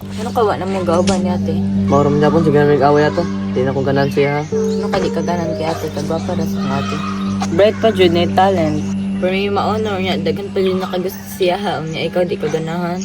Ano kawa na mong gauban ni ate? Mauram na po, sige na nag-away ato. Di na kong ganan siya ha. Ano ka di kaganan kay ate? Kagwapa na sa ate. Bright pa jud na talent. Pero may ma-honor niya, daghan pa jud nakagusto siya ha. Unya ikaw di kaganahan.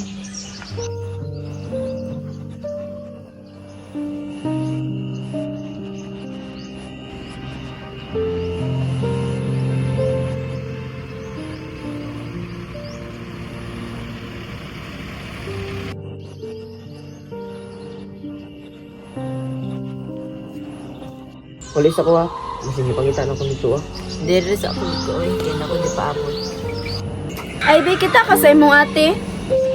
Ulis ako ha. Masige pangita na kong dito ha. Dere sa ako dito oy, kaya ako di paabot. Ay, be, kita kasay mo ate.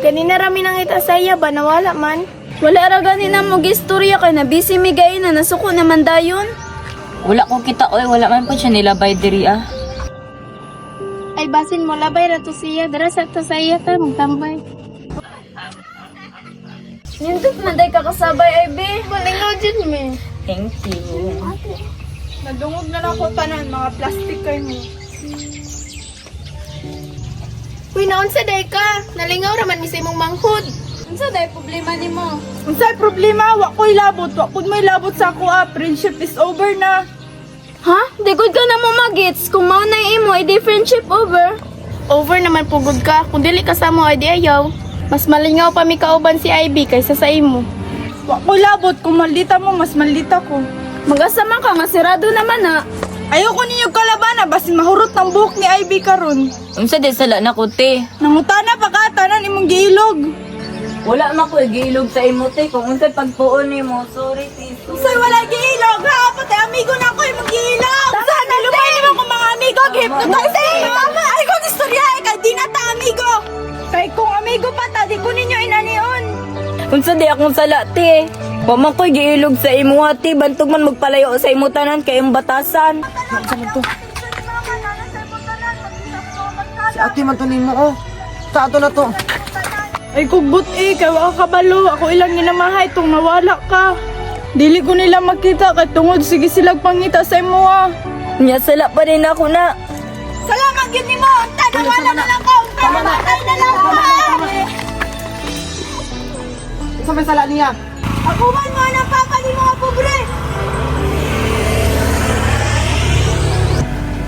Kanina rami nang ita saya ba, nawala man. Wala ra ganina mo gistorya kay na busy mi gay na nasuko naman dayon. Wala ko kita oy, wala man po siya nilabay diri ah. Ay, basin mo labay ra to siya, dara sa to saya ta magtambay. Nindot man day ka kasabay ay be. Malingaw jud mi. Thank you. Nadungog na lang ko tanan mga plastic kay mo. Uy, naunsa day ka? Nalingaw raman mi sa imong manghod. Unsa day problema nimo? Unsay problema? Wa ko'y labot. Wa pud may labot sa ako ah. Friendship is over na. Ha? Di good ka na mo magits. Kung mao na imo, ay di friendship over. Over naman pugod ka. Kung dili ka sa mo, ay di ayaw. Mas malingaw pa mi kauban si Ivy kaysa sa imo. Wa ko'y labot. Kung maldita mo, mas maldita ko. Mag-asama ka nga, sirado naman na. Ayoko ninyo kalabana. Basin mahurot ng buhok ni Ivy karon. Unsa di sala na ko te? Nangutana pa ka. Tanan imong giilog. Wala man ko gilog sa imo te kung unsay pagpuon nimo. Sorry te. Unsay wala giilog ha? Pati amigo na ko imong giilog. Sana lumay naman ko mga amigo. Hypnotize mo. Ay ko istorya kay di na ta amigo. Kay kung amigo pa ta, di ko ninyo inanion. Unsa di akong sala te? Wa man ko giilog sa imo ate, bantog man magpalayo sa imo tanan kay imong batasan. Si ate man to nimo oh. Sa ato na to. Ay kugbot kay wa ka kabalo. Ako ilang ginamahay tong nawala ka. Dili ko nila makita kay tungod sige silag pangita sa imo ah. Nya sala pa rin ako na. Salamat yun ni mo. Tanawala na lang ka. Patay na lang ka. Sa may sala niya. Ako man mo ang papa ni mga pobre.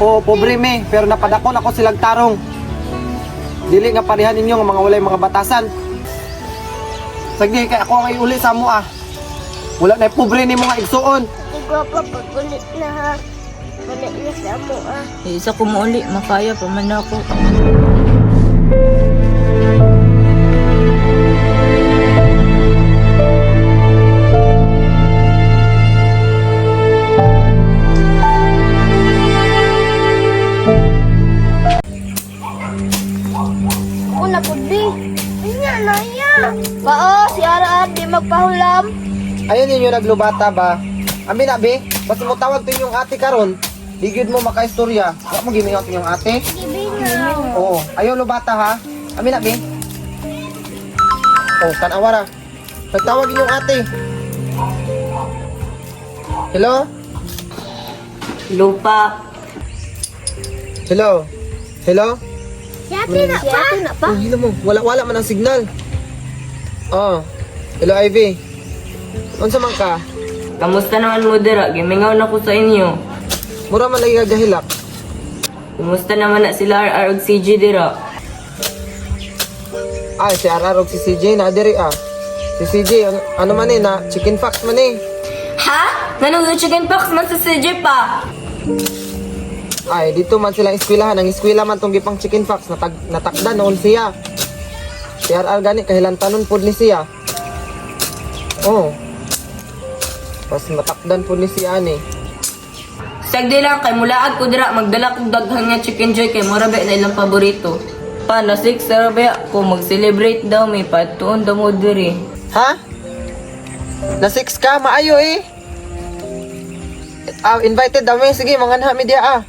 Oo, pobre me. Pero napadakon ako silang tarong. Dili nga parihan ninyo nga mga walay mga batasan. Sagdi kay ako ang iuli sa mo ah. Wala na pobre ni mga igsuon. Igwapa pag ulit na ha. Ulit na sa mo ah. Isa ko mo uli, makaya pa man ako. Ako na po di. Inya na iya. Bao, si Ara di magpahulam. Ayun ninyo naglubata ba? Amin na be, basta mo tawag to yung ate karon. Digid mo makaistorya. Wa mo gimingaw to yung ate. Gibingaw. Oo, ayaw lubata ha. Amin na be. Oh, kanawara. Nagtawag yung ate. Hello? Lupa. Hello? Hello? Yati na pa. Oh, hilo mo. Wala man ang signal. Oh. Hello, Ivy. Unsa man ka? Kamusta naman mo dira? Gimingaw na ko sa inyo. Mura man lagi kagahilak. Kumusta naman na sila RR ug CG dira? Ay, si RR ug si CJ na diri ah. Si CJ, ano man na chicken fox man Ha? Nanong chicken pox man sa CG pa? Ay, dito man silang eskwelahan. Ang eskwela man tong gipang chicken fox. Natakda noon siya. Si RR gani, kahilantanon po ni siya. Oh. Pas matakdan po ni siya ni. Sagdi lang kay mulaag ko dira magdala kog daghan nga chicken joy kay mura ba na ilang paborito. Pa na 6 ba ko mag-celebrate daw may patuon daw mo diri. Ha? Na 6 ka? Maayo eh. Invited daw eh. Sige, manganha mi dia ah.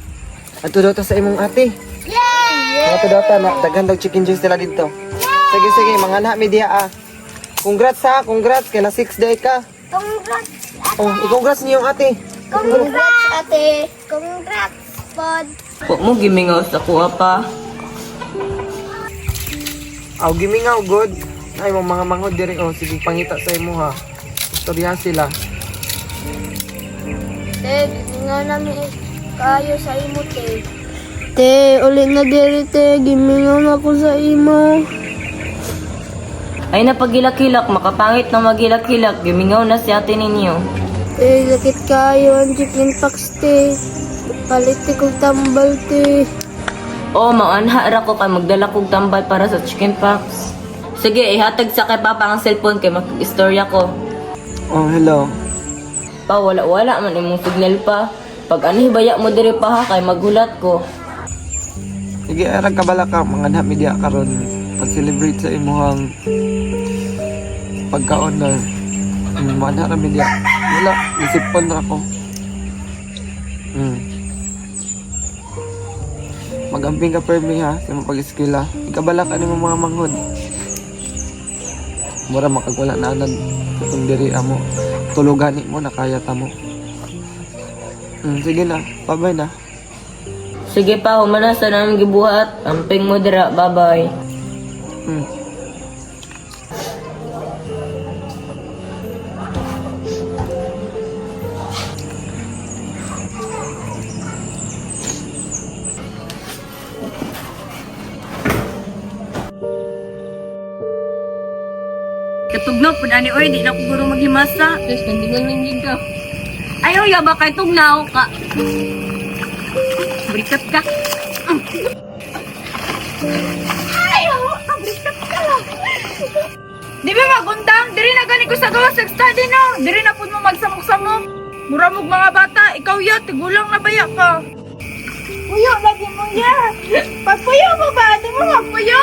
Ato daw ta sa imong ate. Yay! Ato daw ta na daghan daw chicken juice nila dito. Sige, sige, manganha mi dia ah. Congrats ha, congrats kay na 6 day ka. Congrats. Oh, i-congrats niyo yung ate. Congrats ate. Congrats pod. Wa mo gimingaw sa kuha pa. Aw, gimingaw good. Ay, mga manghod diri oh, sige pangita sa imo ha. Istorya sila. Te, nga namin kayo sa imo, te. Te, ulit na diri, te. Gimingon ako sa imo. Ay napagilak-hilak, makapangit na magilak-hilak, gimingaw na si ate ninyo. Te, sakit kayo ang chicken pox, te. Palit kong tambal, te. Oo, maanha ra ko kay magdala kog tambal para sa chicken pox. Sige, ihatag sa kay Papa ang cellphone kay mag-istorya ko. Oh, hello. Pa, wala man imong signal pa. Pag ano hibaya mo diri pa ha, kay maghulat ko. Sige, arang kabala ka, mga media karon pag-celebrate sa imuhang pagkaon na mga na media. Wala, isipon na ako. Magamping ka permi ha, sa mga pag-eskwela. Ikabala ka ni mga manghod. Mura makagwala na anad kung diri amo. Tulugani mo, nakaya ta mo. Sige na, bye-bye na. Sige pa, humana sa namin gibuhat. Amping mo dira, bye-bye. Katugnaw pud ani oy, di na ko guro maghimasa. Tapos nandigan lang yun ka. Ayaw ya ba kay tugnaw ka? Berikat ka. Ayaw, berikat ka lang. Di ba magundang? Diri na gani ko sa gawas sa study no. Diri na pud mo magsamok-samok. Mura mog mga bata, ikaw ya tigulang na baya ka. Puyo lagi mo ya. Pagpuyo mo ba? Di mo magpuyo.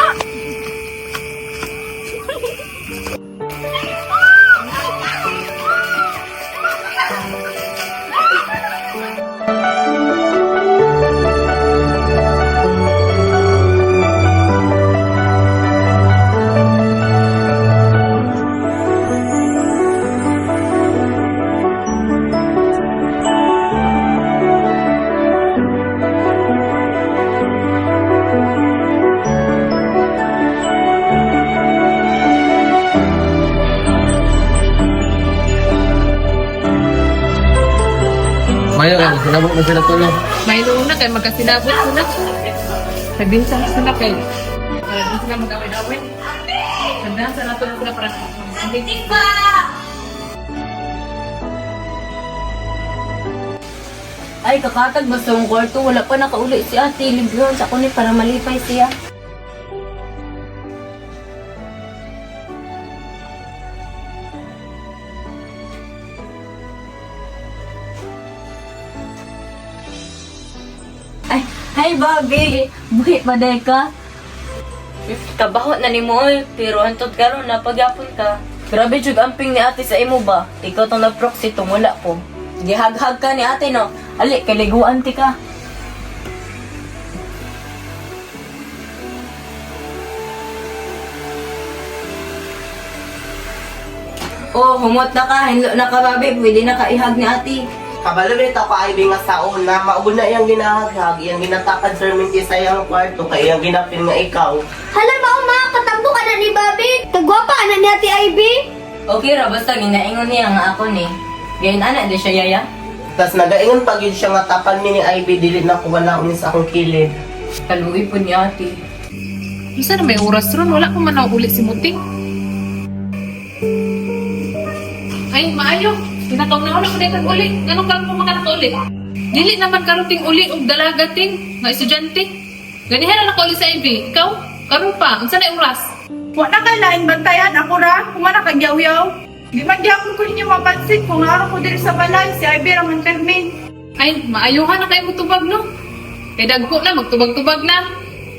Maya ka, sinabok na sila tulong. May noon na kay magkasinabot sila. Nagbinsan sila kay. Hindi sila mag-awin-awin. Handa sa natulog sila para Ay, kakatag basta yung kwarto. Wala pa nakauli si ate. Libron sa kunin para malipay siya. Ay, hi Bobby! Buhi pa day ka? Kabaho na ni mo oy, pero hantod karon na pagyapon ka. Grabe jud amping ni ate sa imo ba? Ikaw tong nag-proxy tong wala ko. Gihag-hag ka ni ate no. Ali, kaliguan ti ka. Oh, humot na ka, hinlo na ka babe, pwede na ka ihag ni ate. Kabalo rin ako ay nga saon na mauna yung ginahaghag, yung ginatakad sa minti sa iyang kwarto, kaya yung ginapin nga ikaw. Hala ba, katambo ka na ni Bobby? Kagwapa na ni Ate Ivy? Okay ra, basta ginaingon niya nga ako ni. Gayon anak, di siya yaya. Tapos nagaingon pag yun siya nga tapan ni Ivy, dili na ko wala unis akong kilid. Kaluwi po ni ate. Isa na may oras ron, wala ko man naulit si Muting. Ay, maayo. Tinatawag na ko dito uli. Ganun ka mo mga nakaulit. Dili naman karuting uli o dalagating nga estudyante. Ganihan na nakauli sa Ivy. Ikaw? Karon pa. Unsa na oras? Wa na kay lain bantayan ako ra, kuma na kagyaw-yaw. Di man gyapon ko ninyo mapansin kung araw ko diri sa balay si Ivy ra man termin. Ay, maayuhan na kayo tubag, no? Kay dagko na, magtubag-tubag na.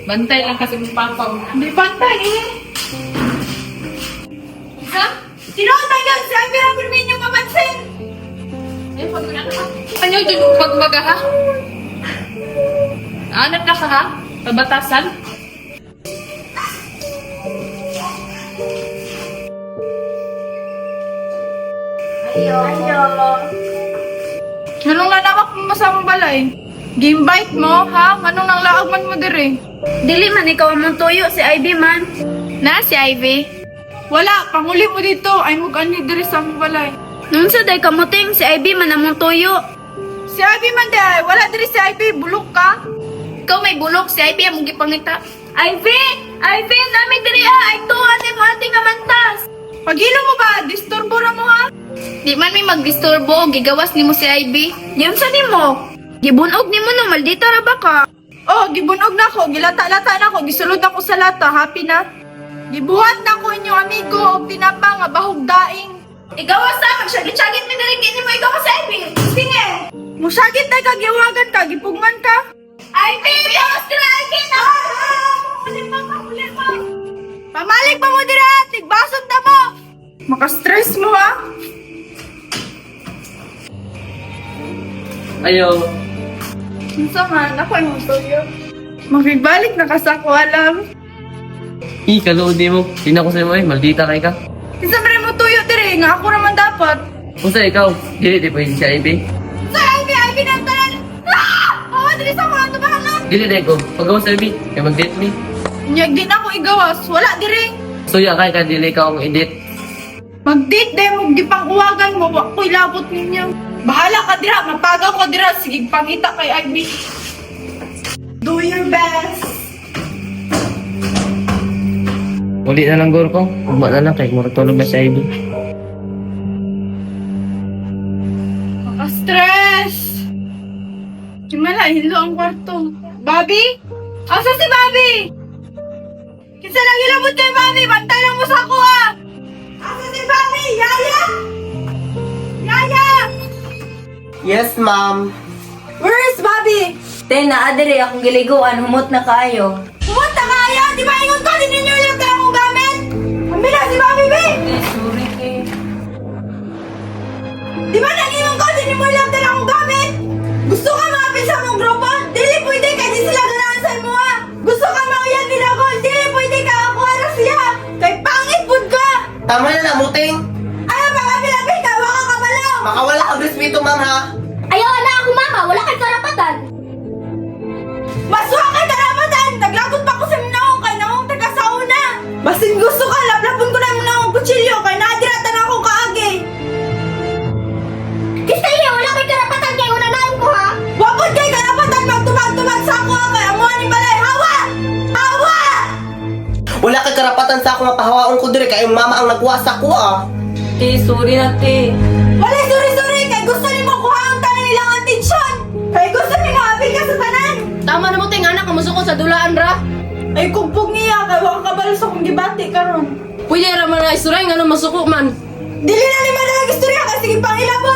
Bantay lang kasi mong papaw. Di bantay eh. Isa? Sino ang tagal si Ivy ra man ninyo mapansin? Ay, pag na ka. Ayaw dyan pagmaga, ha? Anak na ka, ha? Pabatasan? Anong nanawak mo sa mong balay? Gi-invite mo, ha? Anong nang laag man mo diri? Dili man ikaw ang tuyo si Ivy man. Na si Ivy? Wala, panguli mo dito. Ay mag-ani diri sa among balay. Nung sa day kamuting, si Ivy man among tuyo. Si Ivy man di ay. Wala diri si Ivy. Bulok ka. Ikaw may bulok, si Ivy among gipangita. Ivy! Ivy, nami diri ay tuwa ni mo ating amantas. Pagilo mo ba? Disturbo ra mo ha? Di man may magdisturbo, gigawas nimo si Ivy. Yun sa nimo. Gibunog nimo no, maldita ra ba ka? Oh, gibunog na ko. Gilata-lata na ko. Gisulod ako sa lata. Happy na. Gibuhat na ko inyong amigo og tinapa nga bahog daing. Igawas sa, magsagit-sagit mi diri kini mo igawas sa Ivy. Sige! Musagit na ka, giwagan ka, gipugman ka. Ivy, igawas ka na Ivy na! Pamalik pa mo dira, tigbasot na mo. Maka-stress mo ha. Ayaw. Unsa man, ako ay musuyo. Makigbalik na ka sa ko alam. Kaluod mo. Tina ko sa'yo maldita kay ka. Isa ba rin mo tuyo diri, nga ako naman dapat. Kung sa ikaw, dili di pwede si Ivy. Sa Ivy ng talan. Oo, diri sa mga tubahan. Dili di ko. Pagawa sa Ivy, kaya mag-date me. Nyag din ako igawas, wala diri. Suya kay ka, dili ka akong edit. Mag-date dahil mo gipang uwagan mo, ako'y labot ninyo. Bahala ka dira, mapagaw ko dira, sige pangita kay Ivy. Do your best. Uli na lang guro ko. Ugma na lang kay tulog na si Ivy. Maka-stress. Himala, hilo ang kwarto. Bobby? Asa si Bobby? Kinsa lang ilabot kay Bobby, bantay lang mo sa ako ha. Asa si Bobby? Yaya? Yaya? Yes, ma'am. Where is Bobby? Te, naa diri akong giliguan, humot na kaayo. Pumunta ka kaya, di ba ingon ko din ninyo yung ka akong gamit? Amila si Bobby, be! Te, sorry ke. Di ba nangingon ko din mo lang dala akong gamit? Gusto ka maapil sa mong grupo? Dili pwede kay di sila ganahan mo ha! Gusto ka mauyan nila ko? Dili pwede ka ako ara siya! Kay pangit pud ka! Tama na na, muting. Ayaw makapilapil ka, waka ka balo! Makawala ka respeto, ma'am, ha? Ayaw na ako mama, wala kay karapatan. Maswa kay karapatan! Naglagot pa ko sa minahong kay naong taga sa una! Basin gusto ka, laplapon ko na yung minahong kutsilyo kay nadiratan ako kaagi! Kista iya, wala kay karapatan kay unanaon ko ha. Wapod kay karapatan magtubag-tubag sa ako ha kay amuhan ni balay! Hawa! Hawa! Wala kay karapatan sa akong mapahawaon ko dire kay mama ang nagwasa ko, ah. Te, sorry na te. Wala, sorry, kay gusto ni mo kuha ang tanang ilang atensyon! Kay gusto ni mo apil ka sa tanan! Tama na mo ting anak, kamusuko sa dulaan ra. Ay kumpog niya, kay waka kabalo sa kong gibati karon. Pwede ra man na isuray nga masuko man. Dili na ni madala istorya kay sige pang ilabot!